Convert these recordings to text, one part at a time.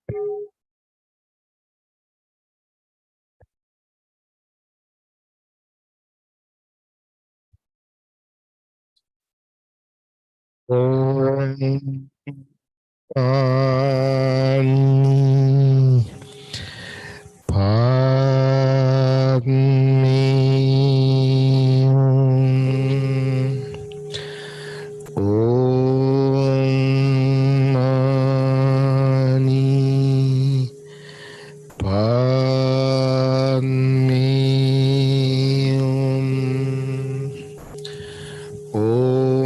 Om Padme Om Mani Padme Om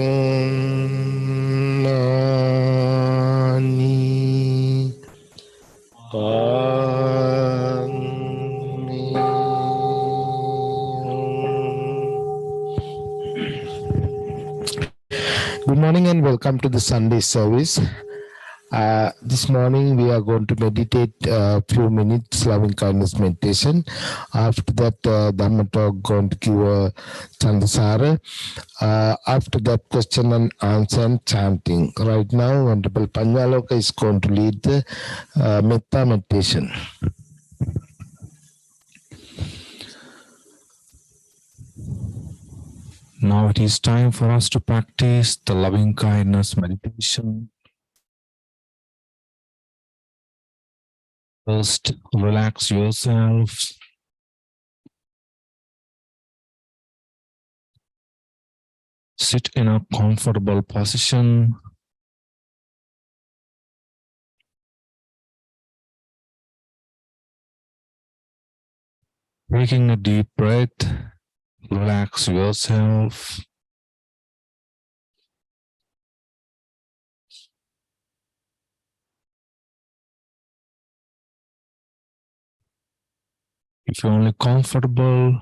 Mani Padme Good morning and welcome to the Sunday service. This morning we are going to meditate a few minutes loving kindness meditation. After that, Dhamma talk going to give a Chandasara. After that, question and answer and chanting. Right now, Honorable Panjaloka is going to lead the Metta meditation. Now it is time for us to practice the loving kindness meditation. First, relax yourself. Sit in a comfortable position. Taking a deep breath, relax yourself. If you're only comfortable,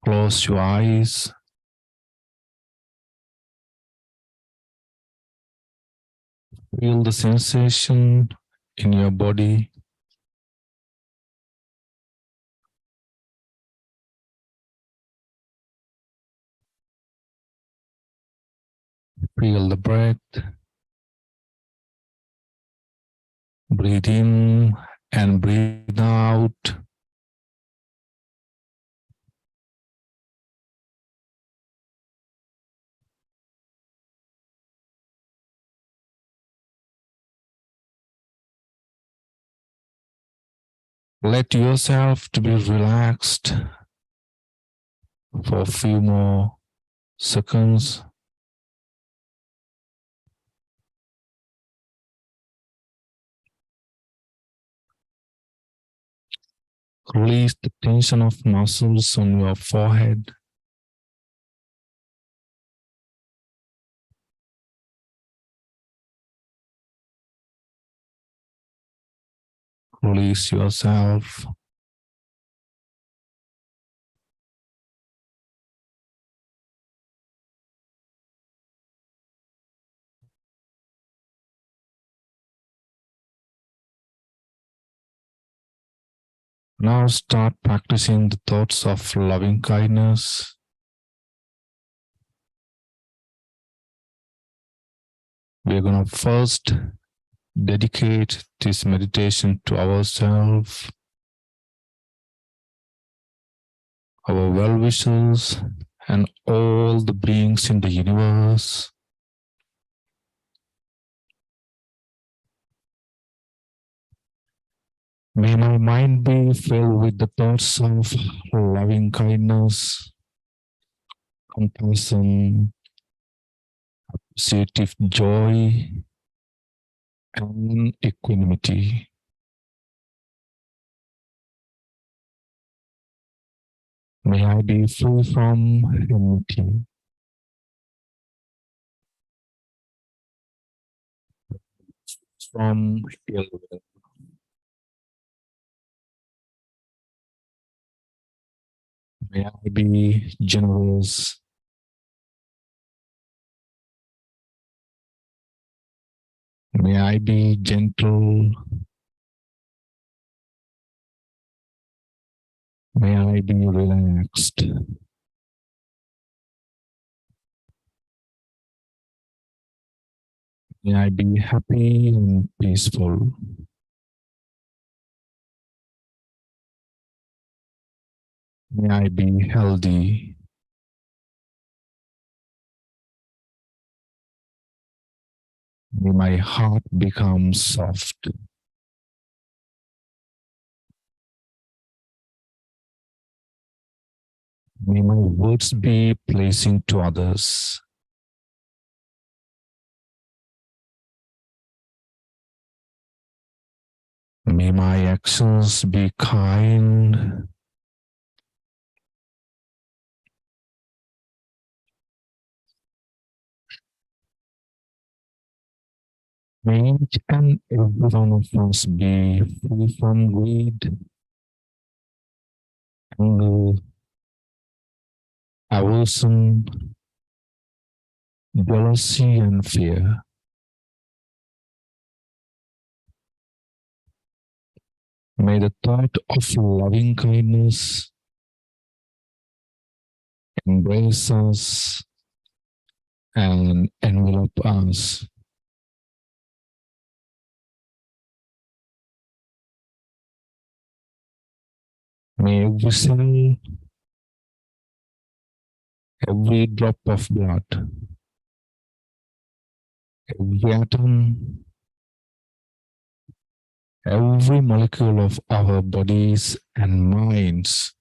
close your eyes. Feel the sensation in your body. Feel the breath. Breathe in and breathe out. Let yourself to be relaxed for a few more seconds. Release the tension of muscles on your forehead. Release yourself. Now start practicing the thoughts of loving kindness. We're going to first dedicate this meditation to ourselves, our well-wishers, and all the beings in the universe. May my mind be filled with the thoughts of loving kindness, compassion, appreciative joy, and equanimity. May I be free from enmity, from ill will. May I be generous. May I be gentle. May I be relaxed. May I be happy and peaceful. May I be healthy. May my heart become soft. May my words be pleasing to others. May my actions be kind. May each and every one of us be free from greed, anger, aversion, jealousy, and fear. May the thought of loving kindness embrace us and envelop us. May every cell, every drop of blood, every atom, every molecule of our bodies and minds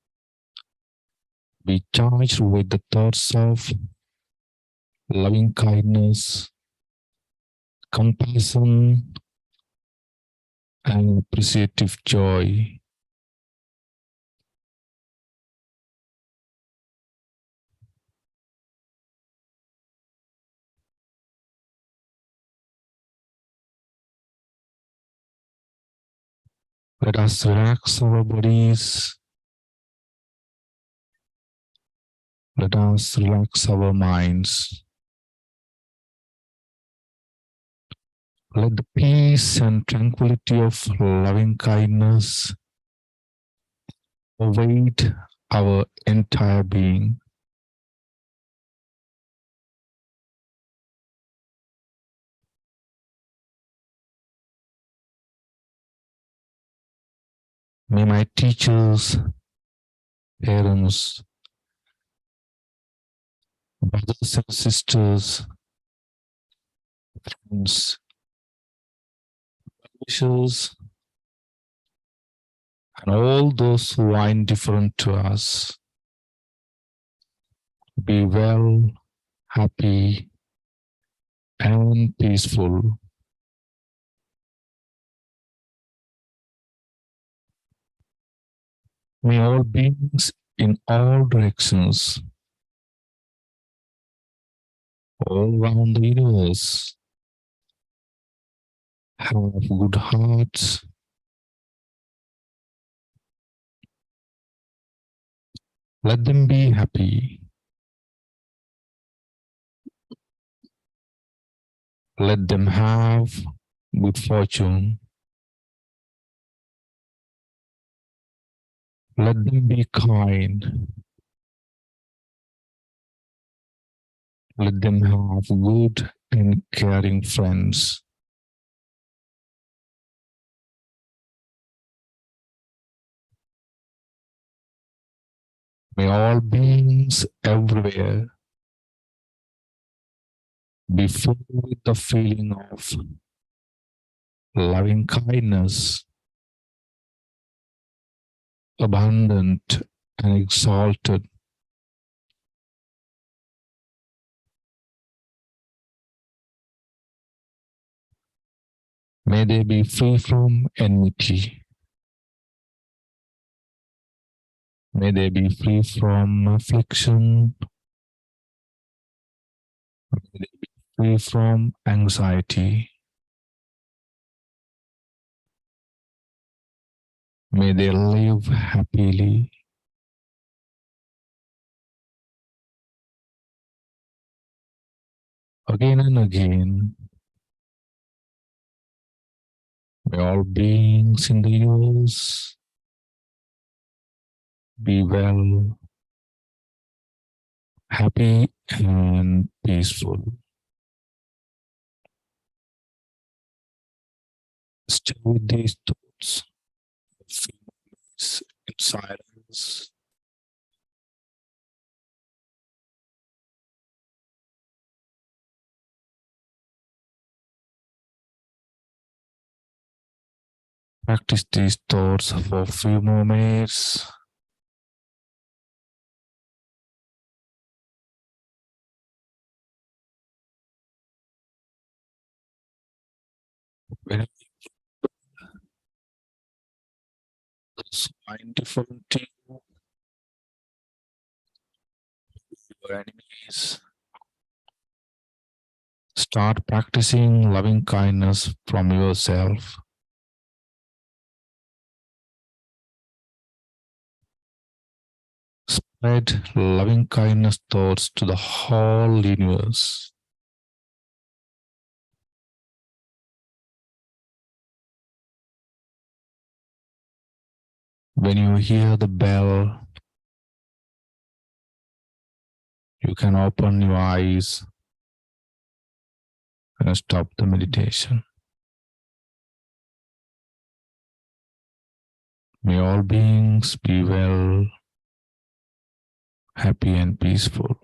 be charged with the thoughts of loving kindness, compassion, and appreciative joy. Let us relax our bodies. Let us relax our minds. Let the peace and tranquility of loving kindness pervade our entire being. May my teachers, parents, brothers and sisters, friends, wishes, and all those who are indifferent to us be well, happy, and peaceful. May all beings in all directions, all around the universe, have good hearts. Let them be happy. Let them have good fortune. Let them be kind. Let them have good and caring friends. May all beings everywhere be filled with the feeling of loving kindness, abundant and exalted. May they be free from enmity. May they be free from affliction. May they be free from anxiety. May they live happily. Again and again, may all beings in the universe be well, happy, and peaceful. Stay with these thoughts, feel peace in silence, Practice these thoughts for a few more minutes. When it's mindful to your enemies, start practicing loving kindness from yourself. Spread loving kindness thoughts to the whole universe. When you hear the bell, you can open your eyes and stop the meditation. May all beings be well, happy and peaceful.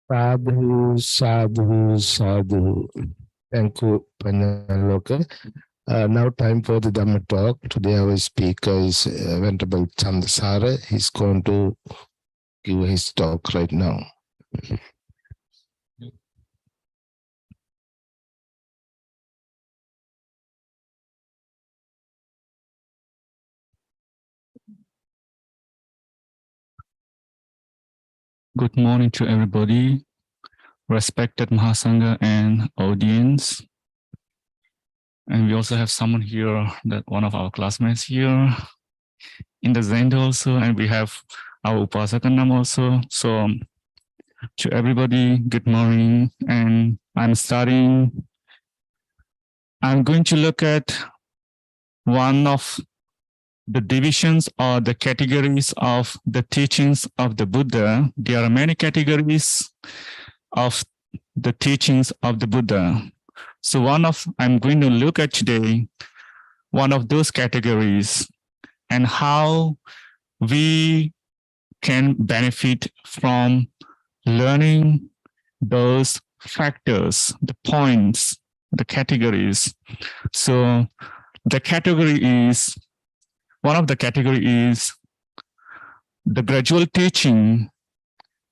Sadhu, sadhu, sadhu. Thank you, Panaloka. Now time for the Dhamma talk. Today our speaker is Venerable Chandasara. He's going to give his talk right now. Good morning to everybody, respected Mahasangha and audience. And we also have someone here, that one of our classmates here in the Zen also, and we have our Upasakanam also. So to everybody, good morning. And I'm going to look at one of the divisions or the categories of the teachings of the Buddha. There are many categories of the teachings of the Buddha. So I'm going to look at today one of those categories and how we can benefit from learning those factors, the points, the categories. So one of the category is the gradual teaching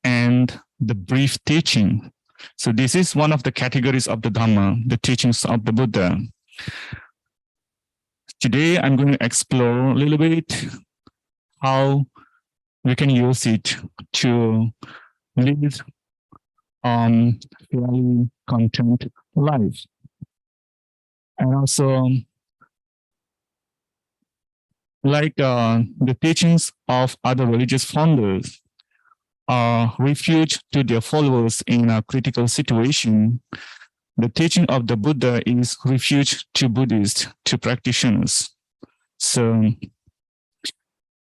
and the brief teaching. So this is one of the categories of the Dhamma, the teachings of the Buddha. Today, I'm going to explore a little bit how we can use it to live on fairly content life. And also, like the teachings of other religious founders are refuge to their followers in a critical situation, the teaching of the Buddha is refuge to Buddhists, to practitioners. So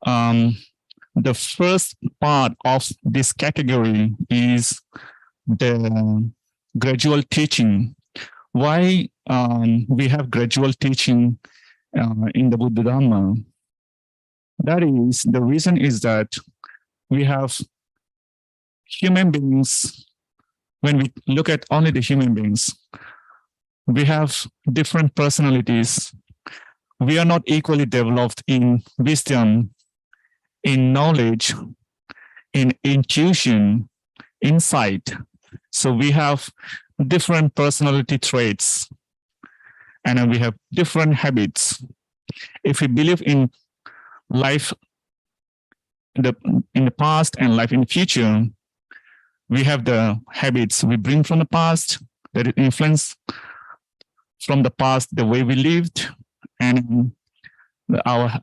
the first part of this category is the gradual teaching. Why we have gradual teaching in the Buddha Dhamma? The reason is that we have human beings. When we look at only the human beings, we have different personalities. We are not equally developed in wisdom, in knowledge, in intuition, insight. So we have different personality traits, and then we have different habits. If we believe in life in the past and life in the future, we have the habits we bring from the past that influence from the past the way we lived, and our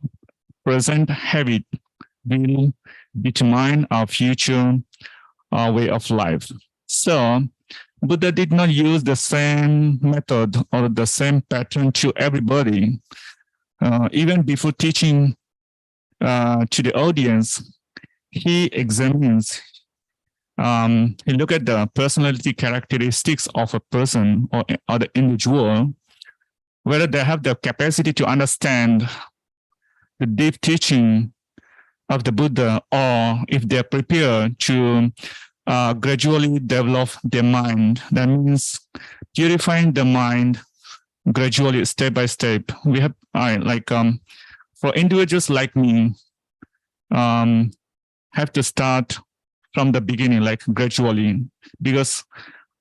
present habit will determine our future way of life. So Buddha did not use the same method or the same pattern to everybody. Even before teaching to the audience, he examines, he look at the personality characteristics of a person or the individual, whether they have the capacity to understand the deep teaching of the Buddha, or if they're prepared to gradually develop their mind. That means purifying the mind gradually, step by step. We have for individuals like me, have to start from the beginning, like gradually, because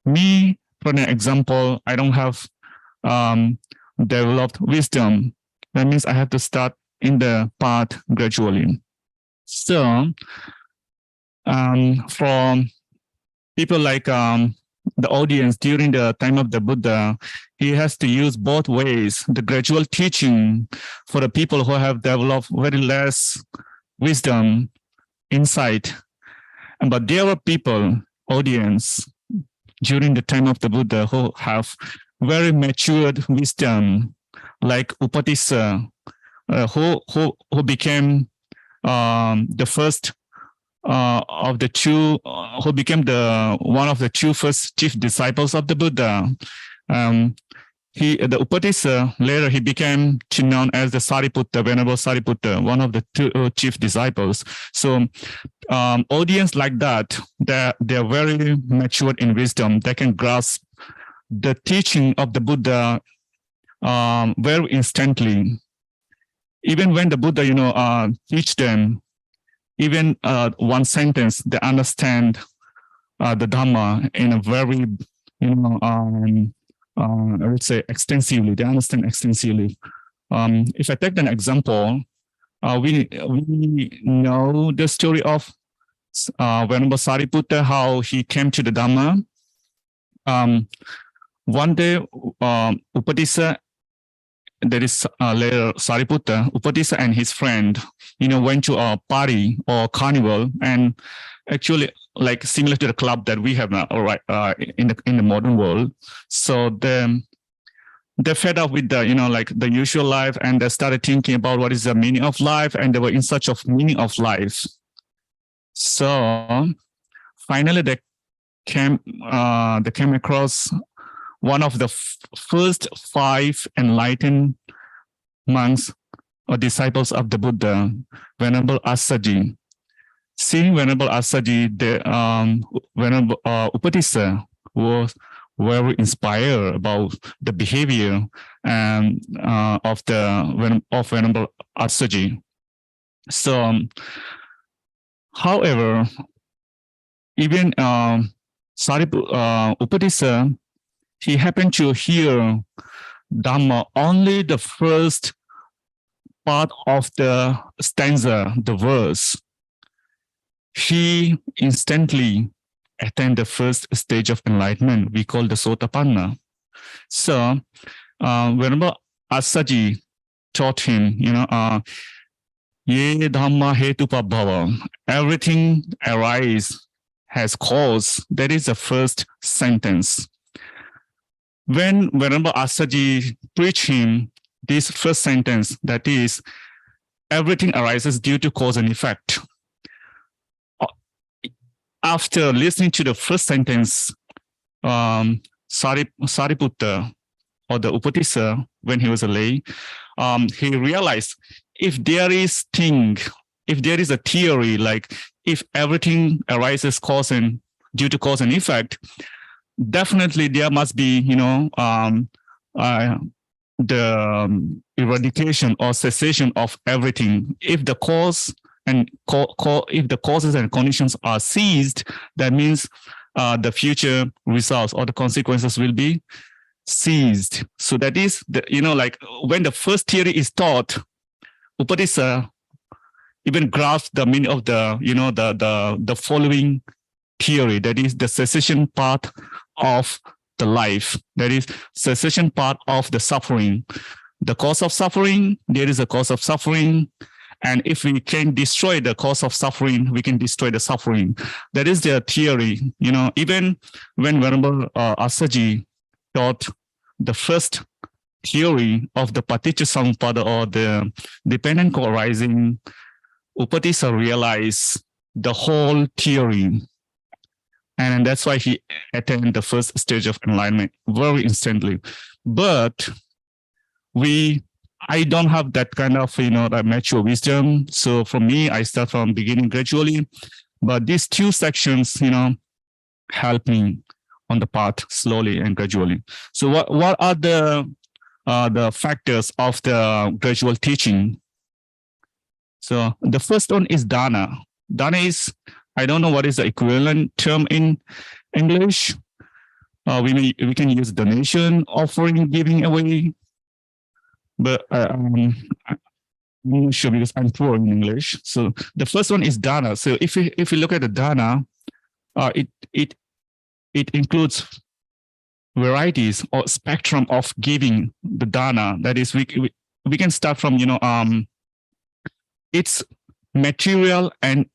me, for an example, I don't have developed wisdom. That means I have to start in the path gradually. So for people like the audience during the time of the Buddha, he has to use both ways, the gradual teaching for the people who have developed very less wisdom, insight. But there were people, audience, during the time of the Buddha who have very matured wisdom, like Upatissa, who became the first of the two, who became one of the two first chief disciples of the Buddha. the Upatissa, later he became known as the Sariputta, Venerable Sariputta, one of the two chief disciples. So audience like that, they're very matured in wisdom. They can grasp the teaching of the Buddha very instantly. Even when the Buddha, teach them, even one sentence, they understand the Dhamma in a very, I would say extensively. They understand extensively. If I take an example, we know the story of Venerable Sariputta, how he came to the Dhamma. One day, Upatissa, that is later Sariputta, Upatissa and his friend, went to a party or carnival, and actually, like similar to the club that we have now, in the modern world. So they fed up with the, like the usual life, and they started thinking about what is the meaning of life, and they were in search of meaning of life. So finally, they came across one of the first 5 enlightened monks or disciples of the Buddha, Venerable Assaji. Seeing Venerable Assaji, the Venerable Upatissa was very inspired about the behavior of Venerable Assaji. So, however, even Upatissa, he happened to hear Dhamma only the first part of the stanza, the verse. He instantly attained the first stage of enlightenment, we call the Sotapanna. So, Venerable Assaji taught him, Ye Dhamma Hetupabhava, everything arises has cause. That is the first sentence. When Venerable Assaji preached him this first sentence, that is, everything arises due to cause and effect. After listening to the first sentence, Sariputta, or the Upatissa, when he was a lay, he realized if there is a theory, like if everything arises due to cause and effect, definitely there must be, the eradication or cessation of everything. If the cause and if the causes and conditions are ceased, that means the future results or the consequences will be ceased. So that is like when the first theory is taught, Upatissa even grasped the meaning of the following theory, that is the cessation part of the life, that is cessation part of the suffering. The cause of suffering, there is a cause of suffering. And if we can destroy the cause of suffering, we can destroy the suffering. That is their theory. Even when Venerable Assaji taught the first theory of the Paticca or the dependent co-arising, Upatissa realized the whole theory. And that's why he attained the first stage of enlightenment very instantly. But I don't have that kind of, that mature wisdom. So for me, I start from beginning gradually. But these 2 sections, help me on the path slowly and gradually. So what are the factors of the gradual teaching? So the first one is dana. Dana is, I don't know what is the equivalent term in English. We can use donation, offering, giving away. But I'm not sure because I'm poor in English. So the first one is dana. So if you look at the dana, it includes varieties or spectrum of giving the dana. That is, we can start from it's material and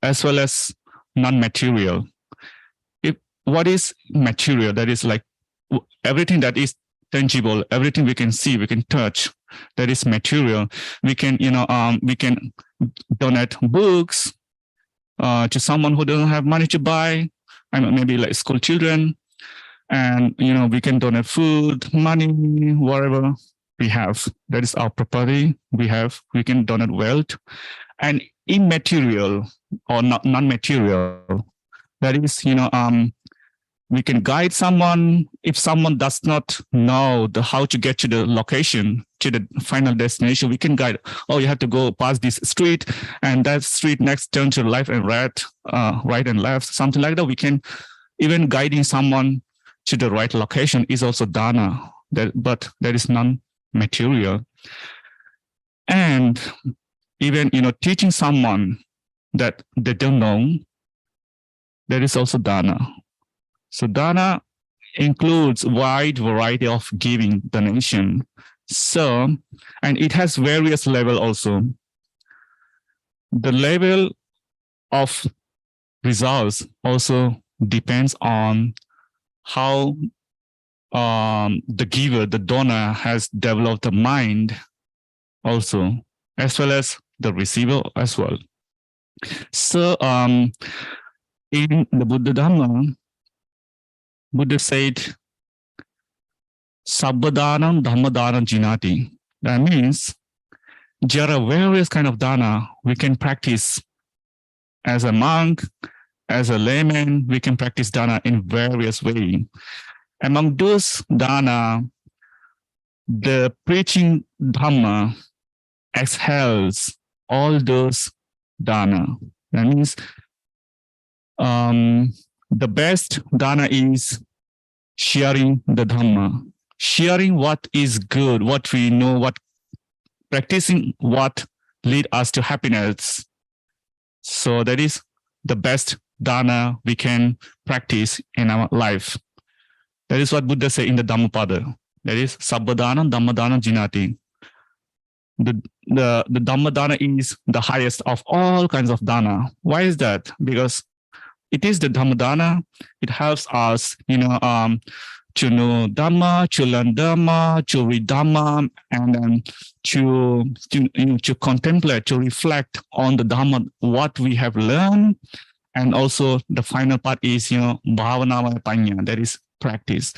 as well as non-material. What is material? That is like everything that is tangible, everything we can see, we can touch, that is material. We can, we can donate books to someone who doesn't have money to buy, maybe like school children. And, we can donate food, money, whatever we have. That is our property we have. We can donate wealth. And immaterial or not non-material, that is, we can guide someone. If someone does not know how to get to the location, to the final destination, we can guide. Oh, you have to go past this street, and that street next turn to left and right and left, something like that. We can even guiding someone to the right location is also dana. But that is non-material. And even teaching someone that they don't know, that is also dana. So dana includes wide variety of giving donation. So, and it has various level also. The level of results also depends on how the giver, the donor, has developed the mind also, as well as the receiver as well. So in the Buddha Dhamma, Buddha said, Sabbadhanam Dhammadhanam Jinati. That means there are various kind of dana we can practice. As a monk, as a layman, we can practice dana in various ways. Among those dana, the preaching Dhamma exhales all those dana. That means the best dana is sharing the Dhamma, sharing what is good, what we know, what practicing what lead us to happiness. So that is the best dana we can practice in our life. That is what Buddha said in the Dhammapada. That is Sabbadhanam Dhammadhanam Jinati. The Dhammadana is the highest of all kinds of dana. Why is that? Because it is the Dhammadana. It helps us, to know Dhamma, to learn Dhamma, to read Dhamma, and then to contemplate, to reflect on the Dhamma, what we have learned. And also the final part is, bhavana panya, that is practice.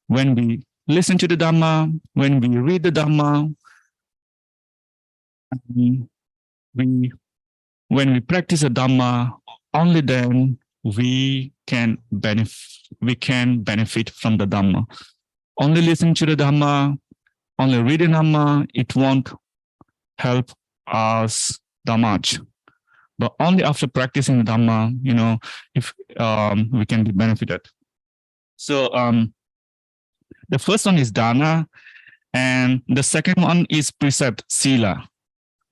When we listen to the Dhamma, when we read the Dhamma, when we practice the Dhamma, only then we can benefit from the Dhamma. Only listening to the Dhamma, only reading Dhamma, it won't help us that much. But only after practicing the Dhamma, if we can be benefited. So the first one is dana, and the second one is precept, sila.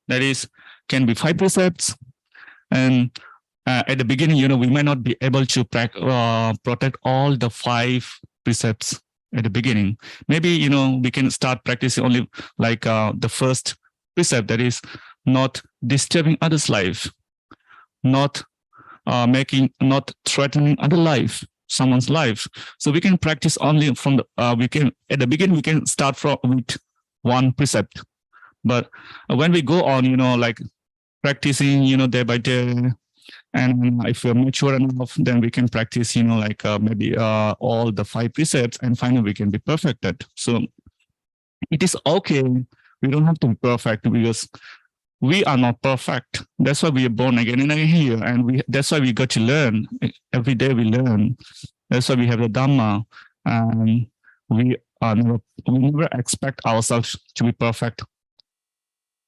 That is, can be 5 precepts. And at the beginning, we might not be able to protect all the 5 precepts at the beginning. Maybe, we can start practicing only like the first precept, that is not disturbing others' life, not threatening other life, someone's life. So we can practice only from at the beginning, we can start with 1 precept. But when we go on, like practicing, day by day, and if we're mature enough, then we can practice, maybe all the 5 precepts, and finally we can be perfected. So it is okay. We don't have to be perfect because we are not perfect. That's why we are born again and again here, and that's why we got to learn. Every day we learn. That's why we have the Dhamma, and we never expect ourselves to be perfect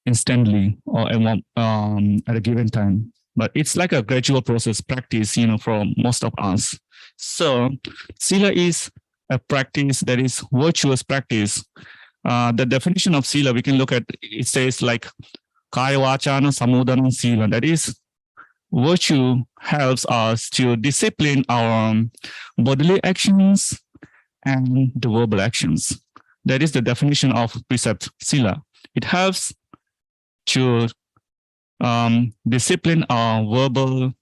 instantly or at a given time. But it's like a gradual process, practice, for most of us. So sila is a practice that is virtuous practice. The definition of sila, we can look at, it says like kaya vachana samudana sila. That is, virtue helps us to discipline our bodily actions and the verbal actions. That is the definition of precept sila. It helps to discipline our verbal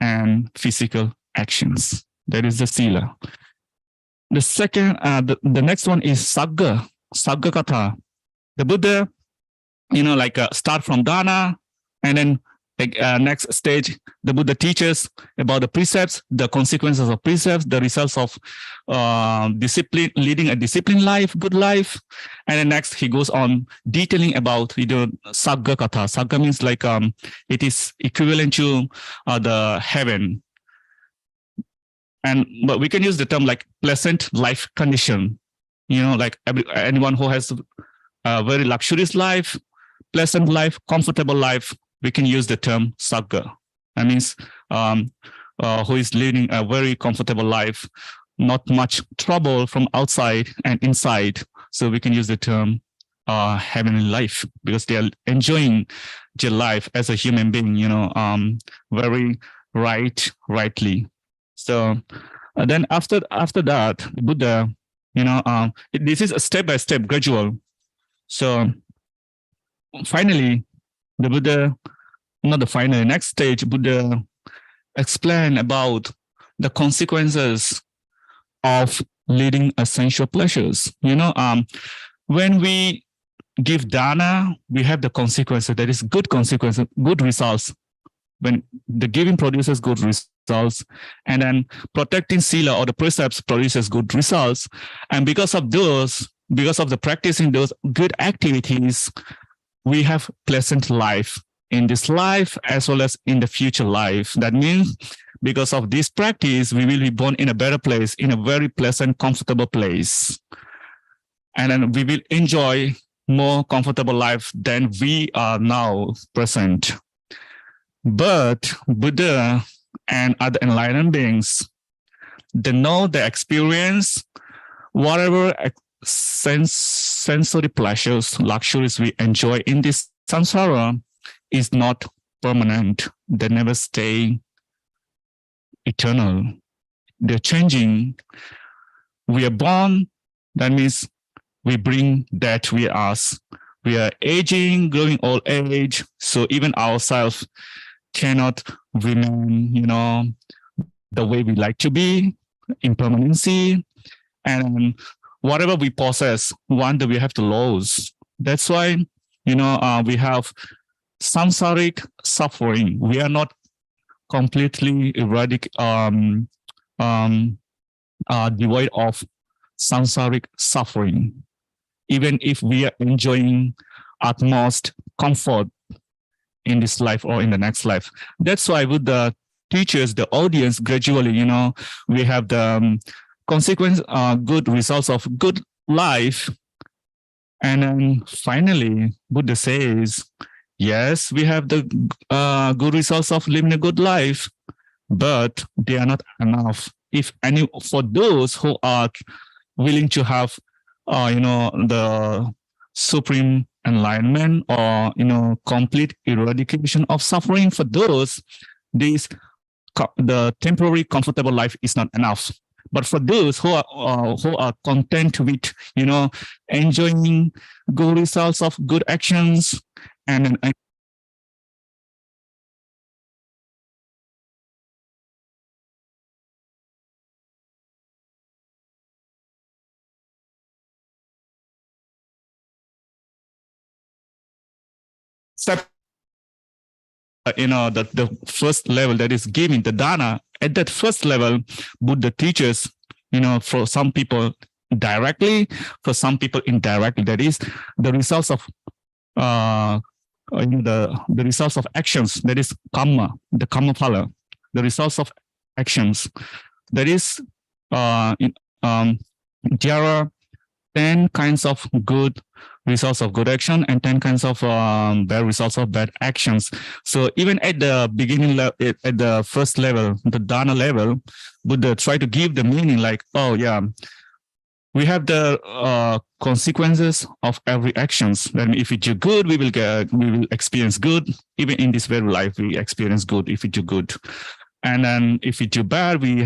and physical actions. That is the sila. The second, the next one is sagga katha. The Buddha, start from dana, and then Next stage, the Buddha teaches about the precepts, the consequences of precepts, the results of discipline, leading a disciplined life, good life. And then next, he goes on detailing about Sagga Katha. Sagga means like it is equivalent to the heaven. But we can use the term like pleasant life condition. Like anyone who has a very luxurious life, pleasant life, comfortable life, we can use the term Sagga. That means who is leading a very comfortable life, not much trouble from outside and inside. So we can use the term heavenly life because they are enjoying their life as a human being, very rightly. So then after that, Buddha, this is a step-by-step gradual. So finally, the Buddha, next stage, Buddha explained about the consequences of leading essential pleasures. When we give dana, we have the consequences, that is good consequences, good results. When the giving produces good results, and then protecting sila or the precepts produces good results. And because of the practicing those good activities, we have pleasant life in this life as well as in the future life. That means because of this practice, we will be born in a better place, in a very pleasant, comfortable place. And then we will enjoy more comfortable life than we are now present. But Buddha and other enlightened beings, they know, they experience whatever sensory pleasures, luxuries we enjoy in this samsara is not permanent. They never stay eternal. They're changing. We are born, that means we bring death with us. We are aging, growing old age. So even ourselves cannot remain, the way we like to be, impermanency. And whatever we possess, one day we have to lose. That's why, we have samsaric suffering. We are not completely devoid of samsaric suffering, even if we are enjoying utmost comfort in this life or in the next life. That's why with the teachers, the audience, gradually, we have the consequence, good results of good life. And then finally, Buddha says, yes, we have the good results of living a good life, but they are not enough. If any, for those who are willing to have, the supreme enlightenment or, complete eradication of suffering, for those, the temporary comfortable life is not enough. But for those who are content with, enjoying good results of good actions and step, the first level, that is giving the dana. At that first level, Buddha teaches, for some people directly, for some people indirectly. That is the results of the results of actions. That is karma, the karma phala, the results of actions. That is, there are 10 kinds of good results of good action and 10 kinds of bad results of bad actions. So even at the beginning, at the first level, the dana level, Buddha try to give the meaning like, oh yeah, we have the consequences of every actions. Then if we do good, we will experience good. Even in this very life, we experience good if we do good. And then if we do bad, we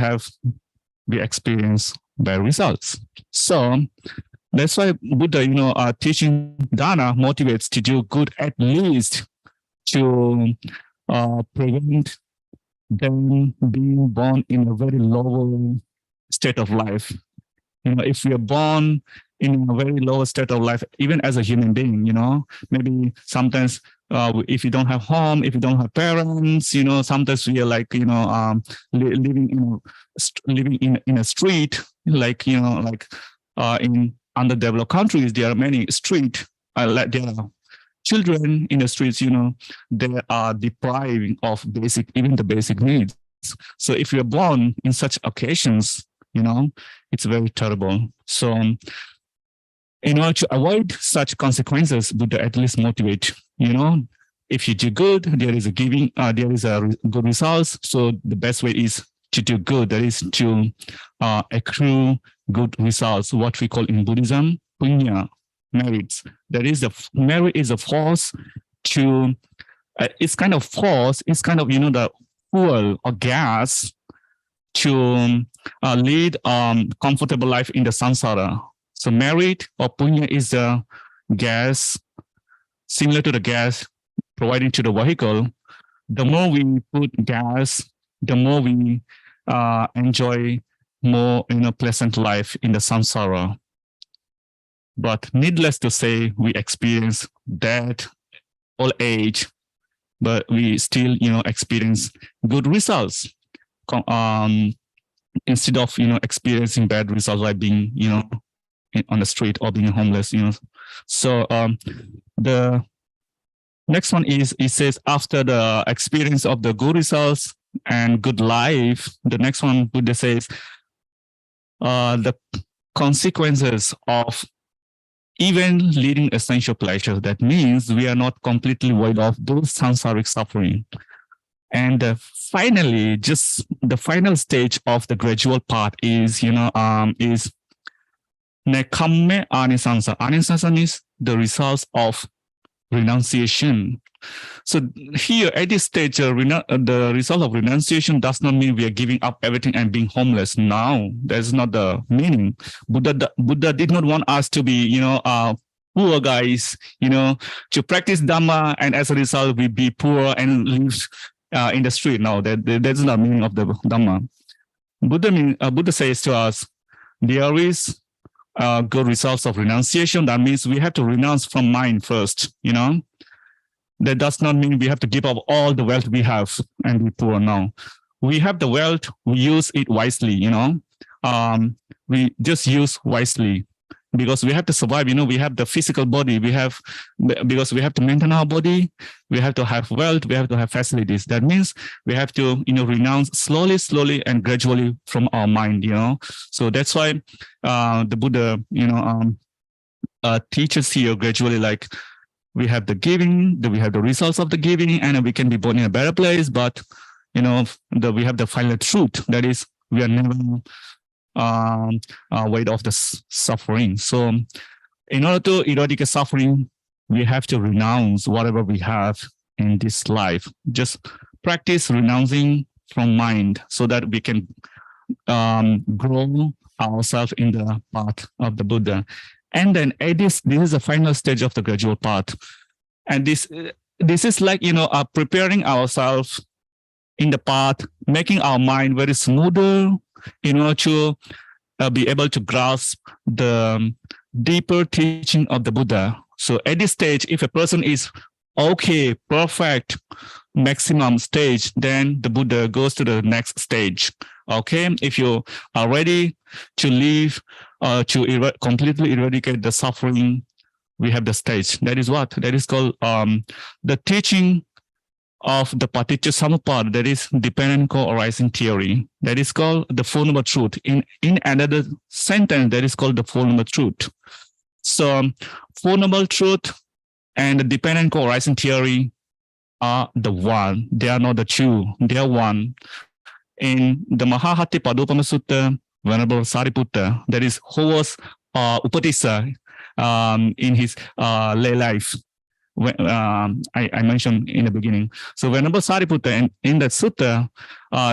experience bad results. So that's why Buddha, teaching dana motivates to do good, at least to prevent them being born in a very low state of life. If we are born in a very low state of life, even as a human being, maybe sometimes if you don't have home, if you don't have parents, sometimes we are like, living in a street, like, in underdeveloped countries, there are many street, like there are children in the streets, they are deprived of even the basic needs. So if you're born in such occasions, it's very terrible. So in order to avoid such consequences, Buddha at least motivate, if you do good, there is a good results. So the best way is to do good. That is to accrue good results, what we call in Buddhism, punya, merits. That is merit is a force to, it's kind of force, it's kind of, the fuel or gas to lead comfortable life in the samsara. So merit or punya is a gas, similar to the gas providing to the vehicle. The more we put gas, the more we enjoy more pleasant life in the samsara. But needless to say, we experience death, old age, but we still experience good results. Instead of experiencing bad results like being on the street or being homeless. So the next one is, it says, after the experience of the good results and good life, the next one Buddha says the consequences of even leading essential pleasure. That means we are not completely void of those samsaric suffering. And finally, just the final stage of the gradual part is, is nekamme anisansa. Anisansa means the results of renunciation. So here at this stage, the result of renunciation does not mean we are giving up everything and being homeless. No, that's not the meaning. Buddha did not want us to be, poor guys, to practice Dhamma, and as a result, we be poor and live in the street. No, that's not the meaning of the Dhamma. Buddha says to us, there is good results of renunciation. That means we have to renounce from mind first, That does not mean we have to give up all the wealth we have and be poor. No, we have the wealth, we use it wisely, we just use wisely, because we have to survive. We have the physical body, because we have to maintain our body, we have to have wealth, we have to have facilities. That means we have to, renounce slowly and gradually from our mind, So that's why the Buddha, teaches here gradually, like, we have the giving, we have the results of the giving, and we can be born in a better place. But, we have the final truth. That is, we are never weight of the suffering. So in order to eradicate suffering, we have to renounce whatever we have in this life. Just practice renouncing from mind so that we can grow ourselves in the path of the Buddha. And then this is the final stage of the gradual path. And this is like, preparing ourselves in the path, making our mind very smoother, to be able to grasp the deeper teaching of the Buddha. So at this stage, if a person is okay, perfect, maximum stage, then the Buddha goes to the next stage. Okay, if you are ready to live, completely eradicate the suffering, we have the stage. That is what? That is called the teaching of the Paticca Samuppada, that is dependent co-arising theory. That is called the Four Noble Truth. In another sentence, that is called the Four Noble Truth. So Four Noble Truth and the dependent co-arising theory are the one. They are not the two. They are one. In the Mahahati Padopama Sutta, Venerable Sariputta, that is who was Upatissa in his lay life. I mentioned in the beginning. So Venerable Sariputta in that sutta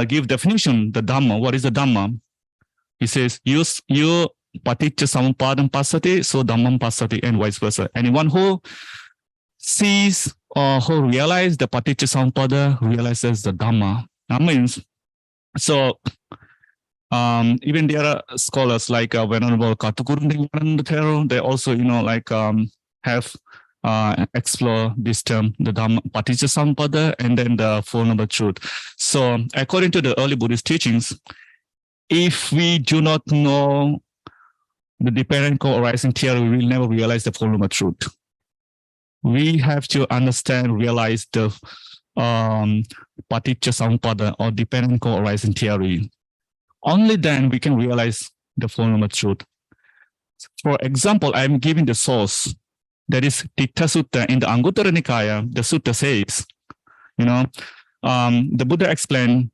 give definition, the Dhamma. What is the Dhamma? He says, you paticca samuppadam passati, so Dhammam passati, and vice versa. Anyone who sees or who realizes the paticca samuppada realizes the Dhamma. That means, so even there are scholars like Venerable Katukurundananda Thero, they also, have explore this term, the Dhamma, Paticcasamuppada, and then the Four Noble Truth. So according to the early Buddhist teachings, if we do not know the dependent co-arising theory, we will never realize the Four Noble Truth. We have to understand, realize the Paticcasamuppada or dependent co-arising theory. Only then we can realize the Four Noble Truth. For example, I'm giving the source. That is Titta Sutta in the Anguttara Nikaya. The sutta says, the Buddha explained,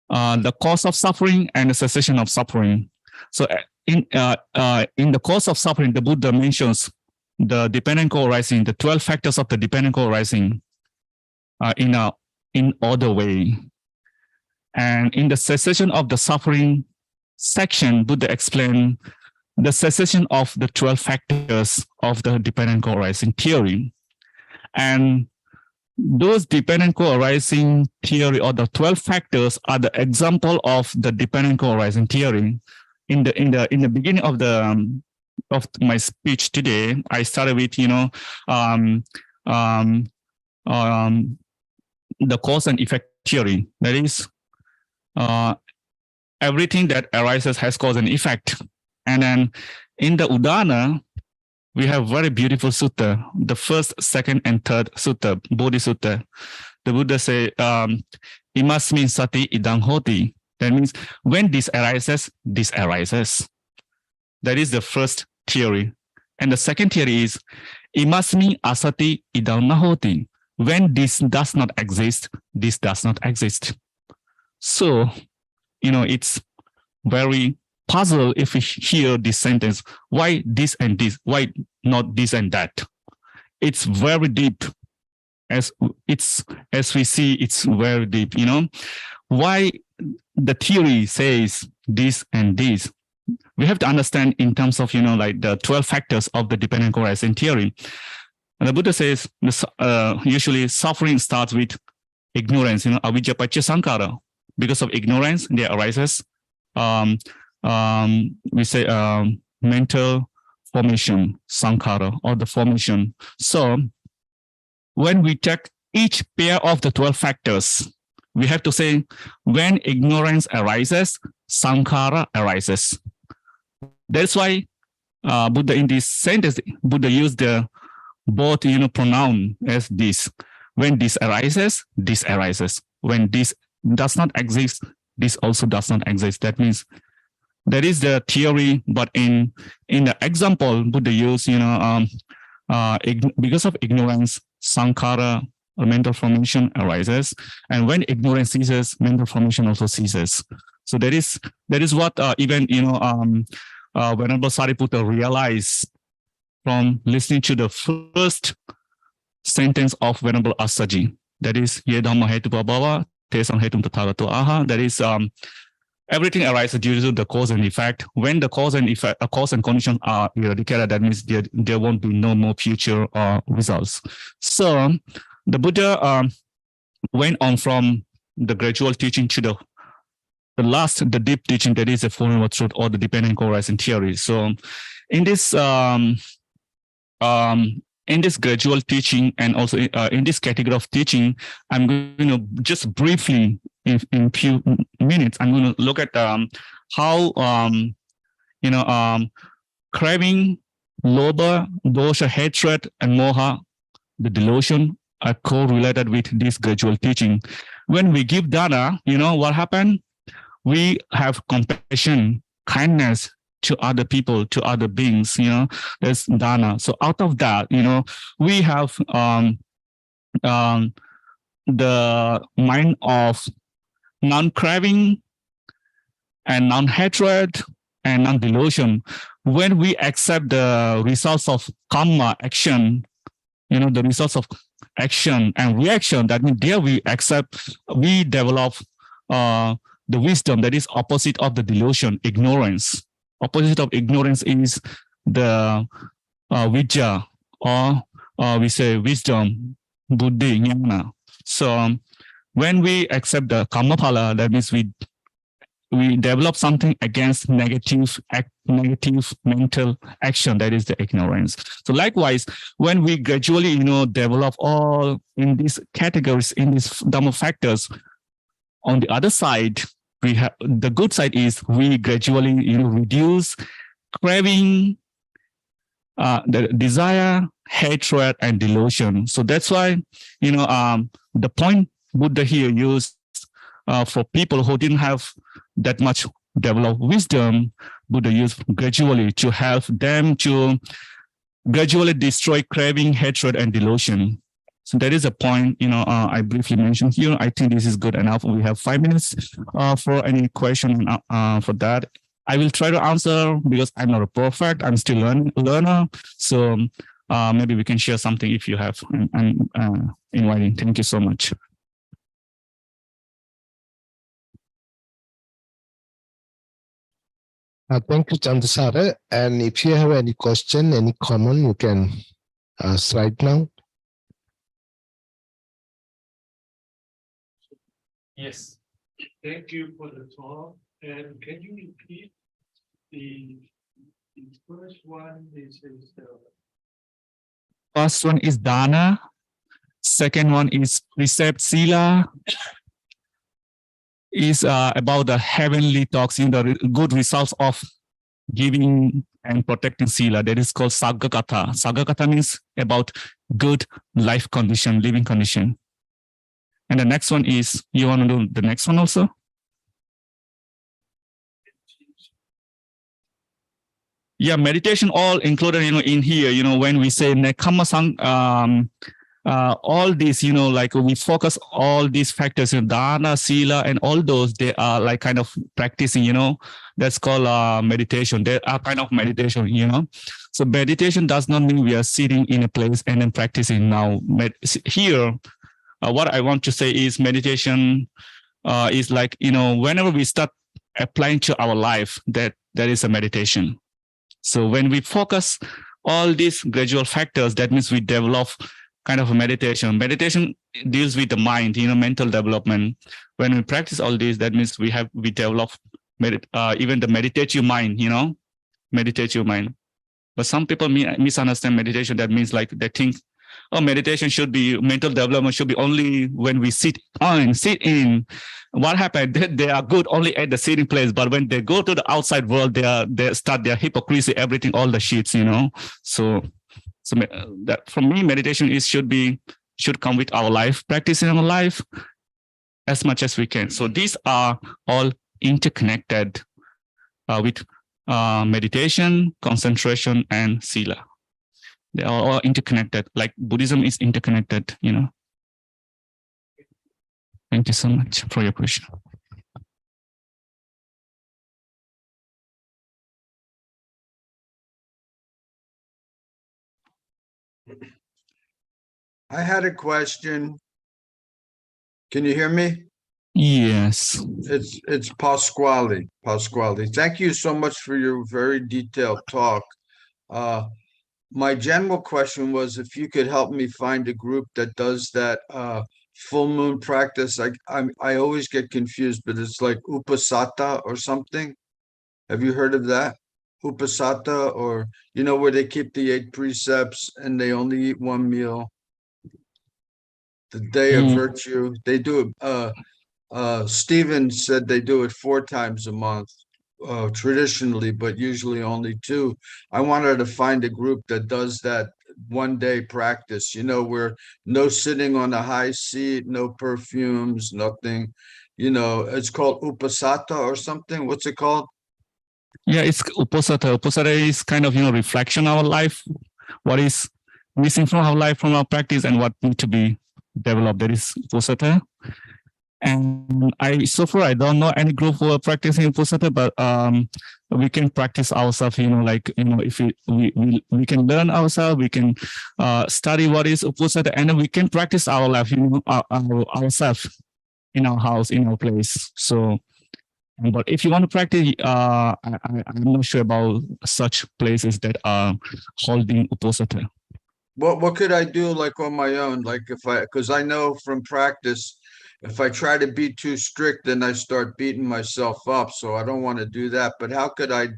the cause of suffering and the cessation of suffering. So in the cause of suffering, the Buddha mentions the dependent co-arising, the 12 factors of the dependent co-arising in other way. And in the cessation of the suffering section, Buddha explained the cessation of the 12 factors of the dependent co-arising theory. And those dependent co-arising theory, or the 12 factors, are the example of the dependent co-arising theory. In the beginning of my speech today, I started with the cause and effect theory. That is, everything that arises has cause and effect. And then in the Udana, we have very beautiful sutta, the first, second, and third sutta, Bodhi Sutta. The Buddha say, imasmin sati idang hoti. That means when this arises, this arises. That is the first theory. And the second theory is, imasmin asati idang nahoti. When this does not exist, this does not exist. So, it's very puzzle if we hear this sentence. Why this and this? Why not this and that? It's very deep. As we see, it's very deep. Why the theory says this and this? We have to understand in terms of like the 12 factors of the dependent co-arising theory. And the Buddha says usually suffering starts with ignorance. Avijja paccaya sankhara. Because of ignorance, there arises we say mental formation, sankhara, or the formation. So when we take each pair of the 12 factors, we have to say, when ignorance arises, sankhara arises. That's why Buddha in this sentence, Buddha used the both pronoun as this. When this arises, this arises. When this does not exist, this also does not exist. That means that is the theory, but in the example, Buddha used, because of ignorance, sankhara, or mental formation arises, and when ignorance ceases, mental formation also ceases. So that is what even Venerable Sariputta realized from listening to the first sentence of Venerable Assaji. That is, Ye Dhamma hetupa bhava, te sang hetum tathagato aha. That is, everything arises due to the cause and effect. When the cause and effect, cause and condition are eradicated, that means there won't be no more future results. So the Buddha went on from the gradual teaching to the deep teaching, that is the Four Noble Truth or the dependent co-arising theory. So in this gradual teaching and also in this category of teaching, I'm going to just briefly in few minutes, I'm going to look at how craving, lobha, dosha, hatred, and moha, the delusion, are correlated with this gradual teaching. When we give dana, what happened? We have compassion, kindness to other people, to other beings. There's dana. So out of that, we have the mind of non-craving and non-hatred and non-delusion. When we accept the results of karma, action, the results of action and reaction, that means there we develop the wisdom that is opposite of the delusion, ignorance. Opposite of ignorance is the vijja, or we say wisdom, buddhi, jnana. So when we accept the karmaphala, that means we we develop something against negative mental action, that is the ignorance. So likewise, when we gradually develop all in these categories, in these Dhamma factors, on the other side, we have the good side is we gradually reduce craving, the desire, hatred, and delusion. So that's why the point Buddha here used for people who didn't have that much developed wisdom, Buddha used gradually to help them to gradually destroy craving, hatred, and delusion. So that is a point, I briefly mentioned here. I think this is good enough. We have 5 minutes for any question for that. I will try to answer because I'm not a perfect. I'm still learner. So maybe we can share something if you have. I'm inviting. Thank you so much. Thank you, Chandasara. And if you have any question, any comment, you can ask right now. Yes. Thank you for the talk. And can you repeat the first one? First one is dana. Second one is precept sila. Is about the heavenly talks, the good results of giving and protecting sila. That is called saggakatha. Saggakatha means about good life condition, living condition. And the next one is, you want to do the next one also? Yeah, meditation all included, in here, when we say nekama all these, like we focus all these factors, dana, sila, and all those, they are like kind of practicing, that's called meditation. They are kind of meditation, So meditation does not mean we are sitting in a place and then practicing now. Here, what I want to say is meditation is like, whenever we start applying to our life, that is a meditation. So when we focus all these gradual factors, that means we develop kind of a meditation. Meditation deals with the mind, mental development. When we practice all this, that means we develop even the meditative mind, meditative mind. But some people misunderstand meditation. That means like they think, oh, meditation should be, mental development should be only when we sit in. What happened? They are good only at the sitting place, but when they go to the outside world, they start their hypocrisy, everything, all the shits, So that for me, meditation should come with our life, practicing our life as much as we can. So these are all interconnected with meditation, concentration, and sila. They are all interconnected, like Buddhism is interconnected, Thank you so much for your question. I had a question. Can you hear me? Yes. It's Pasquale. Thank you so much for your very detailed talk. My general question was if you could help me find a group that does that full moon practice. I always get confused, but it's like Upasata or something. Have you heard of that? Upasata, or where they keep the 8 precepts and they only eat 1 meal. The day of virtue. They do it. Stephen said they do it 4 times a month, traditionally, but usually only 2. I wanted to find a group that does that 1-day practice, where no sitting on a high seat, no perfumes, nothing. It's called Upasata or something. What's it called? Yeah, it's Upasata. Upasata is kind of, reflection of our life, what is missing from our life, from our practice, and what need to be developed. That is Upasata. And so far I don't know any group who are practicing Upasata, but we can practice ourselves, if we can learn ourselves, we can study what is Upasata, and then we can practice our life, ourselves in our house, in our place. So, but if you want to practice, I'm not sure about such places that are holding Upasata. What could I do like on my own? Like because I know from practice, if I try to be too strict, then I start beating myself up. So I don't want to do that. But how could I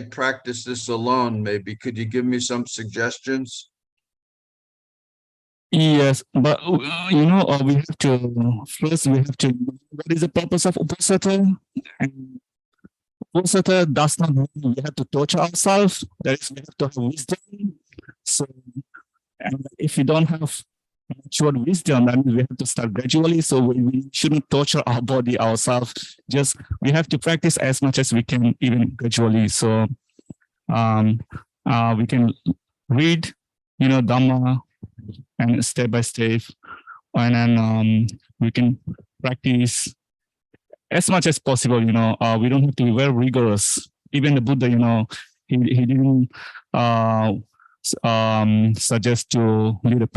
practice this alone? Maybe could you give me some suggestions? Yes, but we have to first we have to know what is the purpose of Uposatha. And Uposatha does not mean we have to torture ourselves. That is, we have to have wisdom. So, and if we don't have matured wisdom, then we have to start gradually. So we shouldn't torture our body ourselves. Just we have to practice as much as we can, even gradually. So we can read, Dhamma, and step by step, and then we can practice as much as possible. We don't have to be very rigorous. Even the Buddha, he didn't suggest to lead a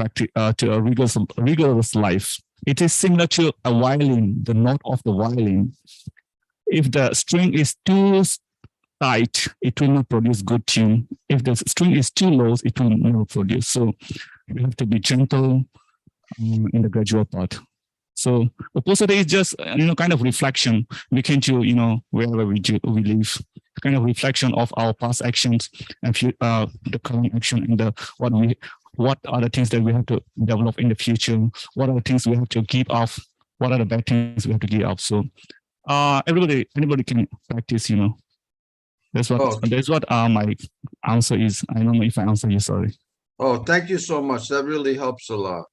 rigorous life. It is similar to a violin, the note of the violin. If the string is too tight, it will not produce good tune. If the string is too low, it will not produce. So we have to be gentle in the gradual part. So Uposatha is just kind of reflection. We can do wherever we live, kind of reflection of our past actions and the current action, and what are the things that we have to develop in the future. What are the things we have to give up? What are the bad things we have to give up? So anybody can practice. That's what my answer is. I don't know if I answer you. Sorry. Oh, thank you so much. That really helps a lot.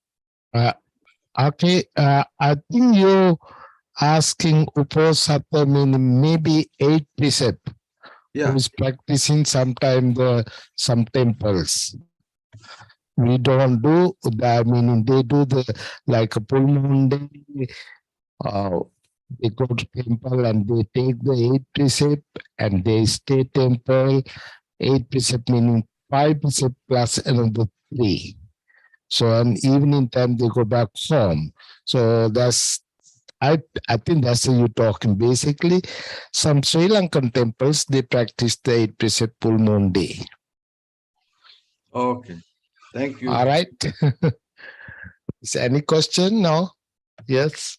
Okay, I think you asking Uposatha meaning maybe 8 precept. Yeah. Who is practicing sometimes some temples. We don't do that, meaning they do like a full moon day. They go to temple and they take the 8 precept and they stay temple. 8 precept meaning 5 precept plus another 3. So an evening time they go back home. So I think that's what you're talking. Basically, some Sri Lankan temples they practice the 8 precept full moon day. Okay. Thank you. All right. Is there any question now? Yes.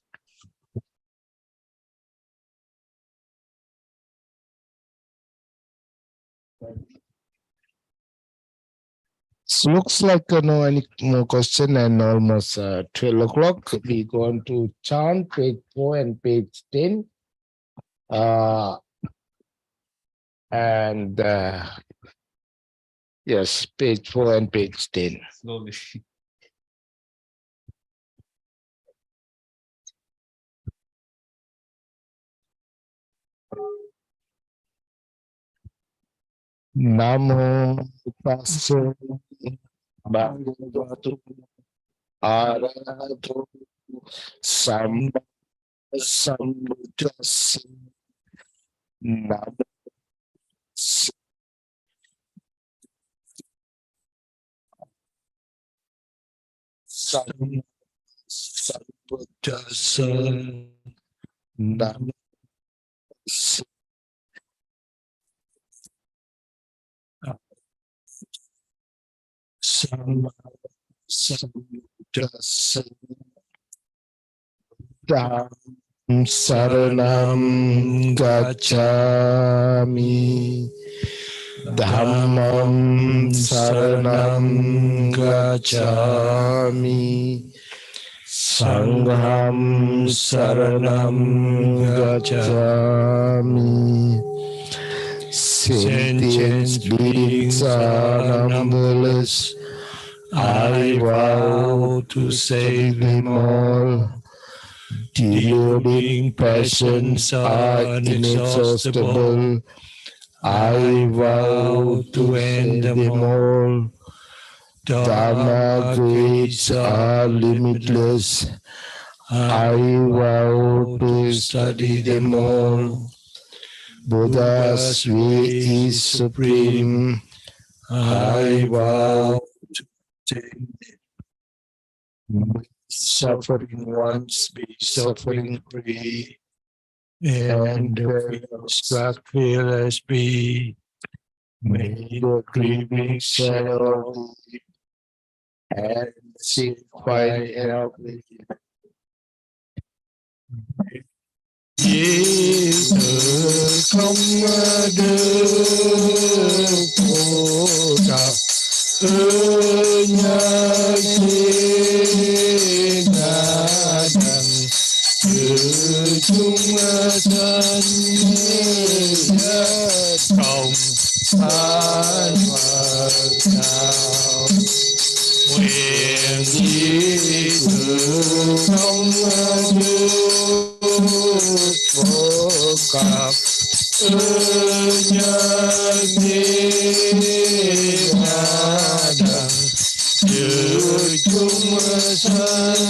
So looks like no any more question, and almost 12 o'clock. We going to chant page 4 and page 10. And yes, page 4 and page 10. Slowly. Namo tasse bhagavato arahato sambuddhassa. Namo sambuddhassa. Namo sambuddhassa. Saranam gacchami. Dhammam saranam gacchami. Sangham saranam gacchami. Sentient beings are numberless. I vow to save them all. Deluding passions are inexhaustible. I vow to end them all. Dharma grades are limitless. I vow to study them all. Buddha's way is supreme. I vow to take suffering once, be suffering free, and fearless be. May the grieving shadow leave, and seek find help. Vì tự không được khổ đau nhớ chi đã đằng từ chúng sanh nhất đồng an Phật đạo nguyện di tự không được phổ cập nhân thiên hạ đẳng chư chúng sanh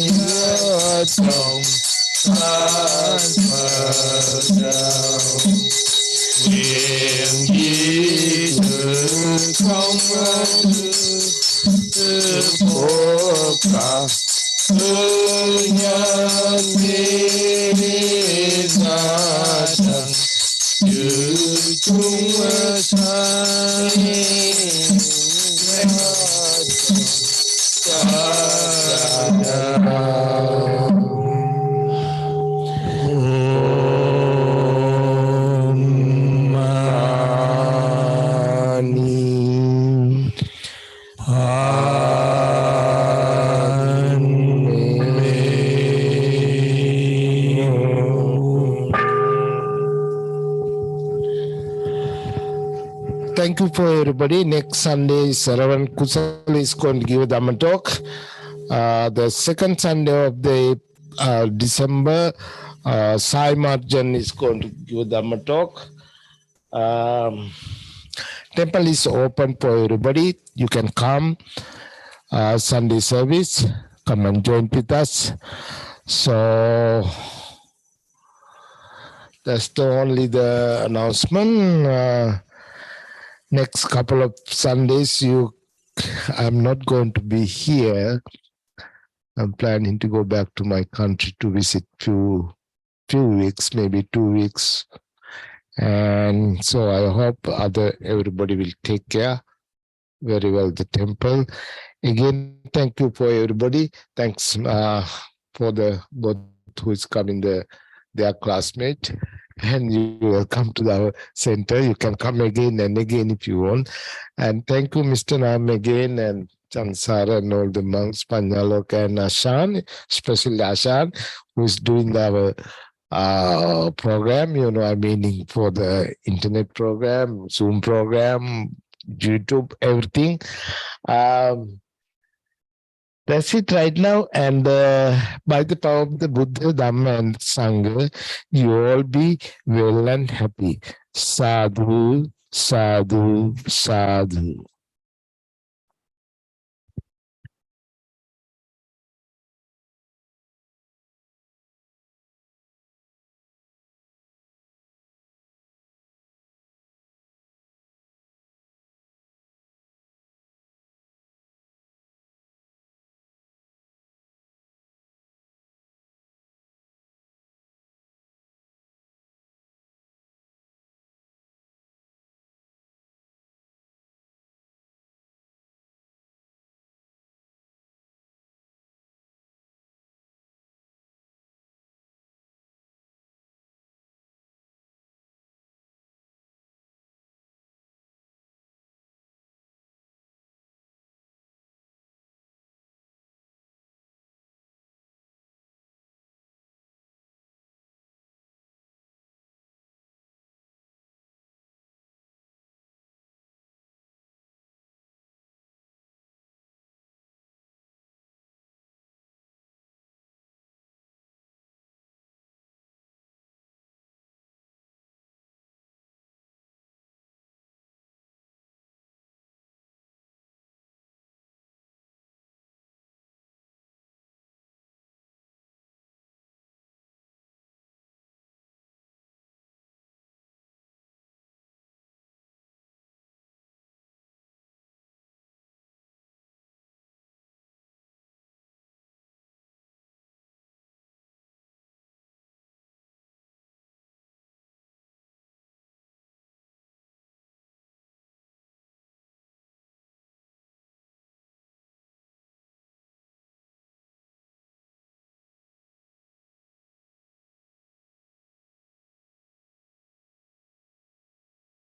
nhất đồng an Phật đạo nguyện di tự không được phổ cập nhân thiên hạ đẳng chư chúng sanh Thank you for everybody. Next Sunday, Saravan Kusal is going to give a Dhamma talk. The second Sunday of the December, Sai Marjan is going to give a Dhamma talk. Temple is open for everybody. You can come Sunday service. Come and join with us. So that's only the announcement. Next couple of Sundays, I'm not going to be here. I'm planning to go back to my country to visit few weeks, maybe 2 weeks. And so I hope everybody will take care very well the temple. Again, thank you for everybody. Thanks for the both who is coming, their classmate. And you will come to our center. You can come again and again if you want. And thank you, Mr. Nam, again, and Chansara and all the monks, Panyalok and Ashan, especially Ashan, who is doing our program, for the internet program, Zoom program, YouTube, everything. That's it right now. And by the power of the Buddha, Dhamma, and Sangha, you all be well and happy. Sadhu, sadhu, sadhu.